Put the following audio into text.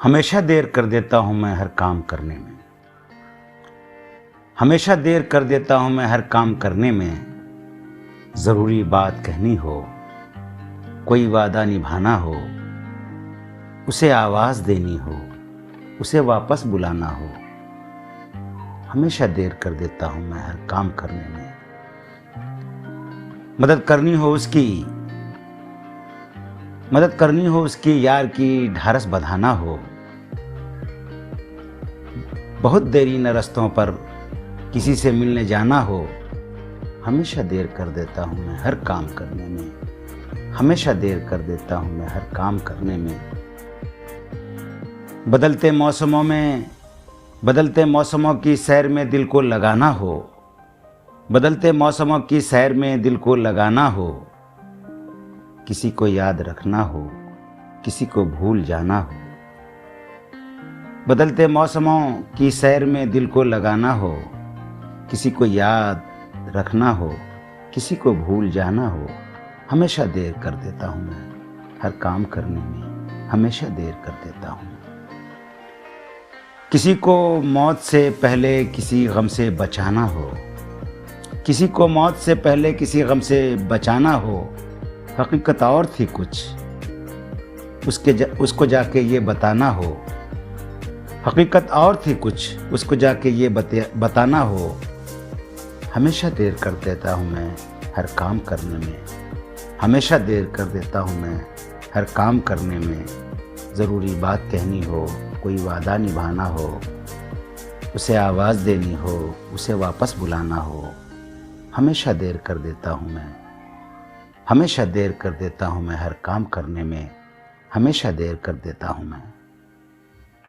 हमेशा देर कर देता हूँ मैं हर काम करने में। हमेशा देर कर देता हूँ मैं हर काम करने में। ज़रूरी बात कहनी हो, कोई वादा निभाना हो, उसे आवाज़ देनी हो, उसे वापस बुलाना हो। हमेशा देर कर देता हूँ मैं हर काम करने में। मदद करनी हो उसकी, यार की ढारस बंधाना हो। बहुत देरी न रस्तों पर किसी से मिलने जाना हो। हमेशा देर कर देता हूँ मैं हर काम करने में। हमेशा देर कर देता हूँ मैं हर काम करने में। बदलते मौसमों की सैर में दिल को लगाना हो। बदलते मौसमों की सैर में दिल को लगाना हो। किसी को याद रखना हो, किसी को भूल जाना हो। बदलते मौसमों की सैर में दिल को लगाना हो। किसी को याद रखना हो, किसी को भूल जाना हो। हमेशा देर कर देता हूँ मैं हर काम करने में। हमेशा देर कर देता हूँ। किसी को मौत से पहले किसी गम से बचाना हो। किसी को मौत से पहले किसी गम से बचाना हो। हकीकत और थी कुछ, उसको जाके ये बताना हो। हकीकत और थी कुछ, उसको जाके ये बताना हो। हमेशा देर कर देता हूँ मैं हर काम करने में। हमेशा देर कर देता हूँ मैं हर काम करने में। ज़रूरी बात कहनी हो, कोई वादा निभाना हो, उसे आवाज़ देनी हो, उसे वापस बुलाना हो। हमेशा देर कर देता हूँ मैं। हमेशा देर कर देता हूँ मैं हर काम करने में। हमेशा देर कर देता हूँ मैं।